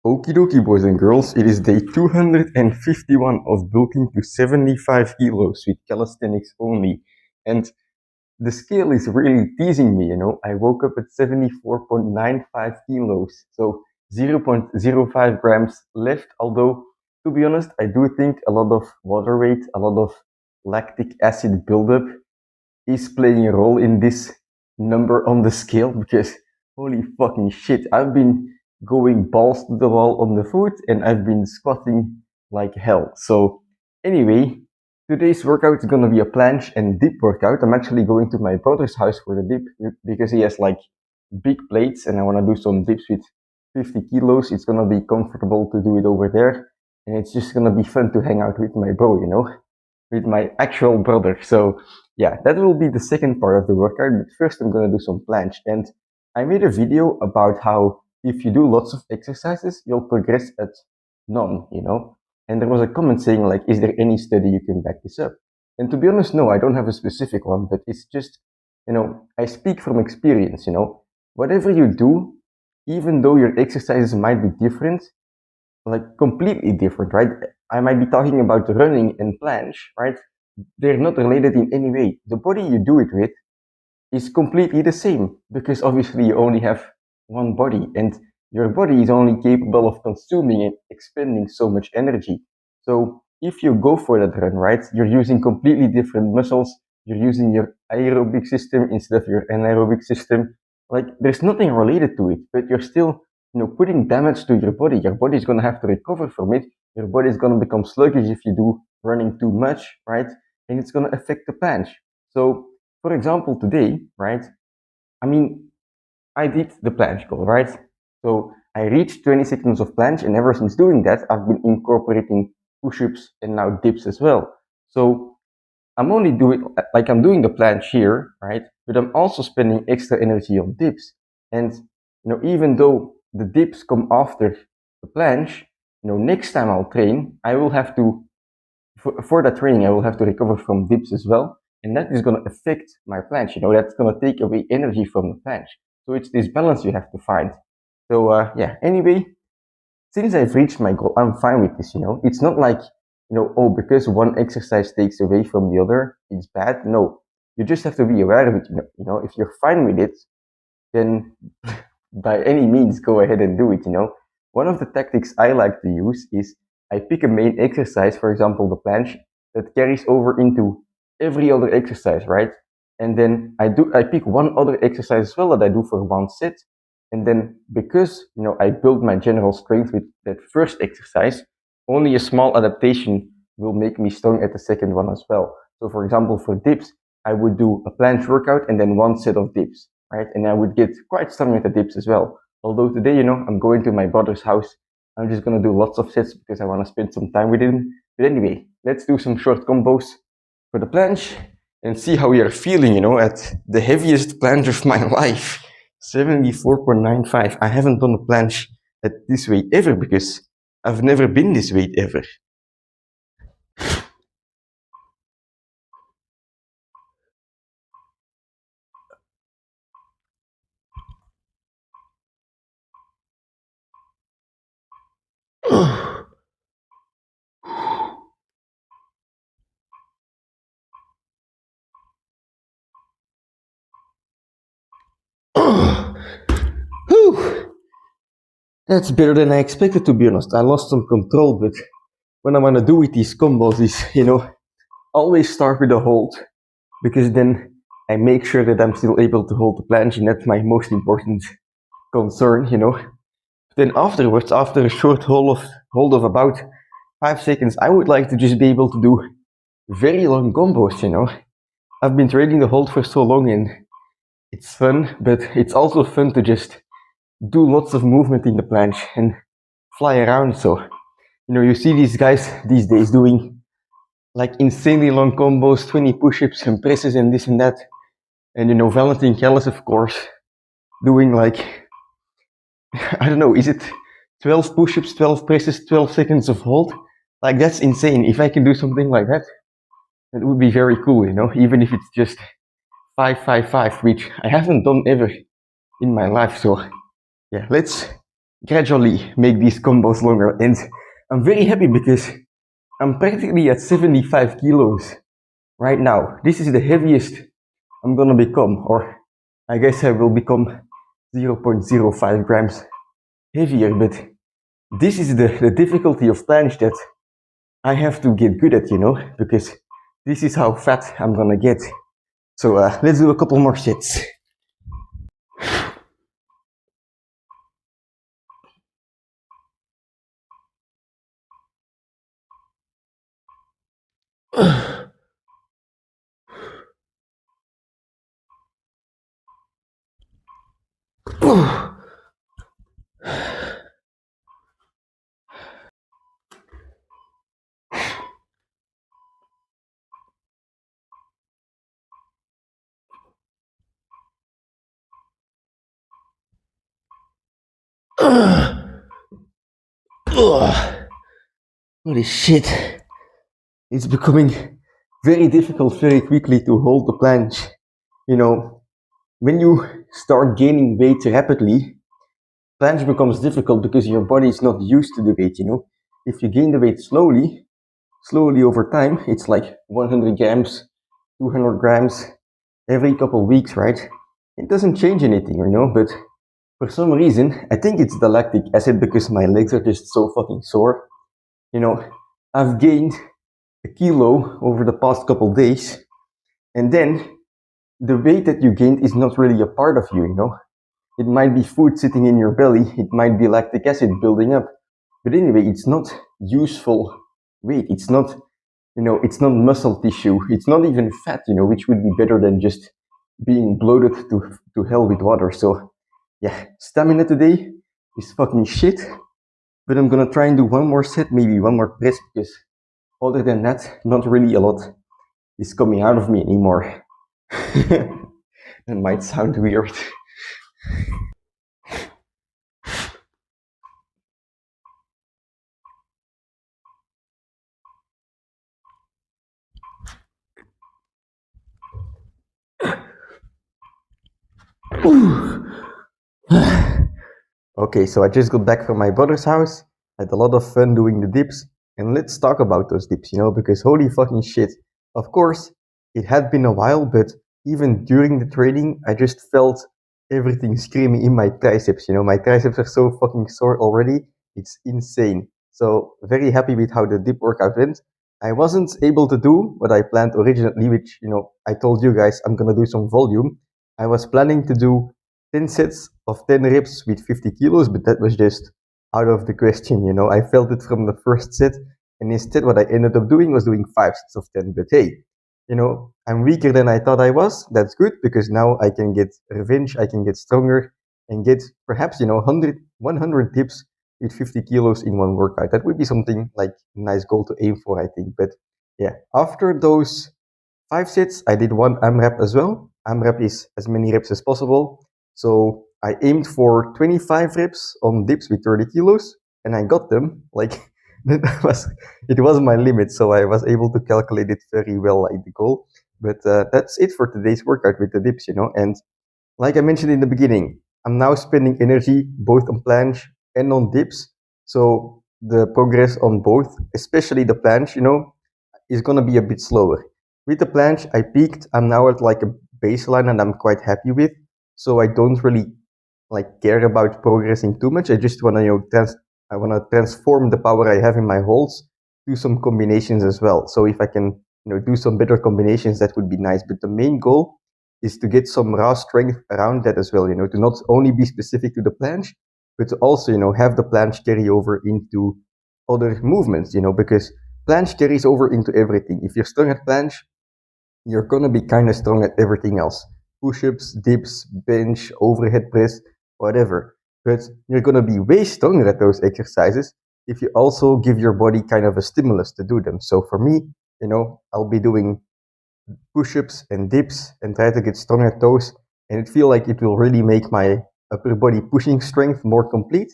Okie dokie, boys and girls, it is day 251 of bulking to 75 kilos with calisthenics only. And the scale is really teasing me, I woke up at 74.95 kilos, so 0.05 grams left. Although, to be honest, I do think a lot of water weight, a lot of lactic acid buildup is playing a role in this number on the scale, because holy fucking shit, I've been going balls to the wall on the foot and I've been squatting like hell. So anyway, today's workout is gonna be a planche and dip workout. I'm actually going to my brother's house for the dip because he has like big plates and I wanna do some dips with 50 kilos. It's gonna be comfortable to do it over there, and it's just gonna be fun to hang out with my bro, with my actual brother. So yeah, that will be the second part of the workout. But first I'm gonna do some planche. And I made a video about how if you do lots of exercises, you'll progress at none, And there was a comment saying like, is there any study you can back this up? And to be honest, no, I don't have a specific one, but it's just, I speak from experience, whatever you do, even though your exercises might be different, like completely different, right? I might be talking about running and planche, right? They're not related in any way. The body you do it with is completely the same, because obviously you only have one body and your body is only capable of consuming and expending so much energy. So if you go for that run, right, you're using completely different muscles. You're using your aerobic system instead of your anaerobic system. Like there's nothing related to it, but you're still, putting damage to your body. Your body is going to have to recover from it. Your body is going to become sluggish if you do running too much, right? And it's going to affect the planche. So for example, today, right, I did the planche goal, right? So I reached 20 seconds of planche, and ever since doing that, I've been incorporating push-ups and now dips as well. So I'm only doing, like I'm doing the planche here, right? But I'm also spending extra energy on dips. And, even though the dips come after the planche, next time I'll train, I will have to, for that training, I will have to recover from dips as well. And that is going to affect my planche, that's going to take away energy from the planche. So it's this balance you have to find. So yeah, anyway, since I've reached my goal, I'm fine with this, It's not like, oh, because one exercise takes away from the other, it's bad. No, you just have to be aware of it, If you're fine with it, then by any means, go ahead and do it, One of the tactics I like to use is I pick a main exercise, for example, the planche, that carries over into every other exercise, right? And then I pick one other exercise as well that I do for one set. And then because, I build my general strength with that first exercise, only a small adaptation will make me strong at the second one as well. So for example, for dips, I would do a planche workout and then one set of dips, right? And I would get quite strong at the dips as well. Although today, I'm going to my brother's house. I'm just going to do lots of sets because I want to spend some time with him. But anyway, let's do some short combos for the planche and see how we are feeling, at the heaviest planche of my life. 74.95. I haven't done a planche at this weight ever because I've never been this weight ever. That's better than I expected, to be honest. I lost some control, but what I want to do with these combos is, always start with a hold, because then I make sure that I'm still able to hold the planche, and that's my most important concern, Then afterwards, after a short hold of about 5 seconds, I would like to just be able to do very long combos, I've been training the hold for so long and it's fun, but it's also fun to just do lots of movement in the planche and fly around. So, you see these guys these days doing like insanely long combos, 20 push-ups and presses and this and that. And Valentin Kellis, of course, doing like, I don't know, is it 12 push-ups, 12 presses, 12 seconds of hold? Like that's insane. If I can do something like that, it would be very cool, even if it's just 5-5-5, which I haven't done ever in my life. So yeah, let's gradually make these combos longer. And I'm very happy because I'm practically at 75 kilos right now. This is the heaviest I'm gonna become, or I guess I will become 0.05 grams heavier, but this is the difficulty of planche that I have to get good at, because this is how fat I'm gonna get. So let's do a couple more sets. Holy shit. It's becoming very difficult very quickly to hold the planche. When you start gaining weight rapidly, planche becomes difficult because your body is not used to the weight. If you gain the weight slowly over time, it's like 100 grams, 200 grams every couple of weeks, right? It doesn't change anything, but for some reason, I think it's the lactic acid because my legs are just so fucking sore. I've gained a kilo over the past couple of days, and then the weight that you gained is not really a part of you. It might be food sitting in your belly, it might be lactic acid building up, but anyway, it's not useful weight. It's not muscle tissue, it's not even fat, which would be better than just being bloated to hell with water. So yeah, stamina today is fucking shit, but I'm gonna try and do one more set, maybe one more press, because other than that, not really a lot is coming out of me anymore. That might sound weird. Okay, so I just got back from my brother's house, had a lot of fun doing the dips, and let's talk about those dips, because holy fucking shit. Of course, it had been a while, but even during the training, I just felt everything screaming in my triceps, my triceps are so fucking sore already, it's insane. So, very happy with how the dip workout went. I wasn't able to do what I planned originally, which, I told you guys I'm gonna do some volume. I was planning to do 10 sets of 10 reps with 50 kilos, but that was just out of the question. I felt it from the first set, and instead, what I ended up doing was doing 5 sets of 10. But hey, I'm weaker than I thought I was. That's good because now I can get revenge, I can get stronger, and get perhaps, 100 dips with 50 kilos in one workout. That would be something like a nice goal to aim for, I think. But yeah, after those 5 sets, I did one AMRAP as well. AMRAP is as many reps as possible. So I aimed for 25 reps on dips with 30 kilos, and I got them. Like it was my limit, so I was able to calculate it very well, like the goal. But that's it for today's workout with the dips. And like I mentioned in the beginning, I'm now spending energy both on planche and on dips. So the progress on both, especially the planche, is gonna be a bit slower. With the planche, I peaked. I'm now at like a baseline, and I'm quite happy with. So I don't really like care about progressing too much. I just wanna I wanna transform the power I have in my holds to some combinations as well. So if I can do some better combinations, that would be nice. But the main goal is to get some raw strength around that as well. To not only be specific to the planche, but to also have the planche carry over into other movements. Because planche carries over into everything. If you're strong at planche, you're gonna be kind of strong at everything else. Push-ups, dips, bench, overhead press, whatever. But you're gonna be way stronger at those exercises if you also give your body kind of a stimulus to do them. So for me, I'll be doing push-ups and dips and try to get strong at those. And it feel like it will really make my upper body pushing strength more complete.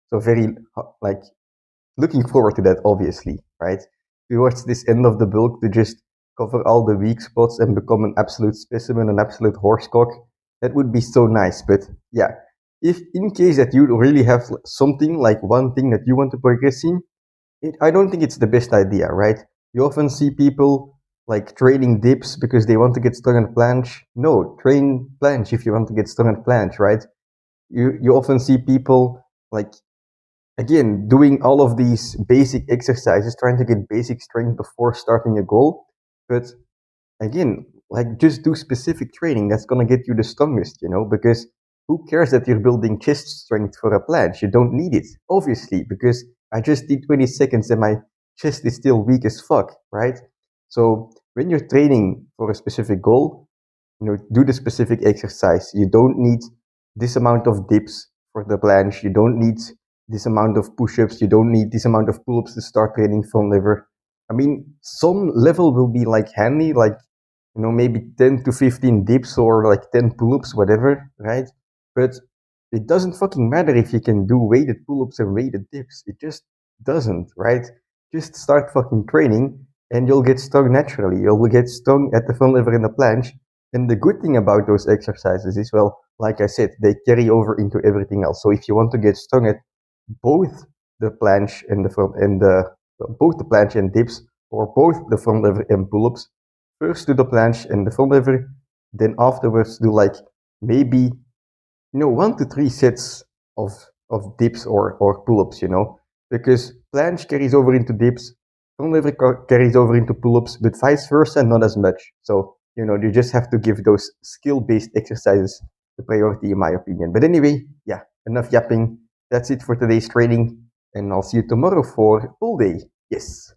So very like looking forward to that, obviously, right? Towards this end of the bulk to just cover all the weak spots and become an absolute specimen, an absolute horsecock. That would be so nice. But yeah, if in case that you really have something like one thing that you want to progress in, I don't think it's the best idea, right? You often see people like training dips because they want to get strong on planche. No, train planche if you want to get strong on planche, right? You often see people like again doing all of these basic exercises, trying to get basic strength before starting a goal. But again, like just do specific training that's gonna get you the strongest, because who cares that you're building chest strength for a planche? You don't need it, obviously, because I just did 20 seconds and my chest is still weak as fuck, right? So when you're training for a specific goal, do the specific exercise. You don't need this amount of dips for the planche. You don't need this amount of push-ups. You don't need this amount of pull-ups to start training front lever. I mean, some level will be like handy, like maybe 10 to 15 dips or like 10 pull-ups, whatever, right? But it doesn't fucking matter if you can do weighted pull-ups and weighted dips. It just doesn't, right? Just start fucking training and you'll get strong naturally. You'll get strong at the front lever and the planche. And the good thing about those exercises is, well, like I said, they carry over into everything else. So if you want to get strong at both the planche and the front and the both the planche and dips, or both the front lever and pull-ups, first do the planche and the front lever, then afterwards do like maybe 1 to 3 sets of of dips or pull-ups, because planche carries over into dips, front lever carries over into pull-ups, but vice versa, not as much. So you just have to give those skill-based exercises the priority, in my opinion. But anyway, yeah, enough yapping. That's it for today's training, and I'll see you tomorrow for pull day. Yes.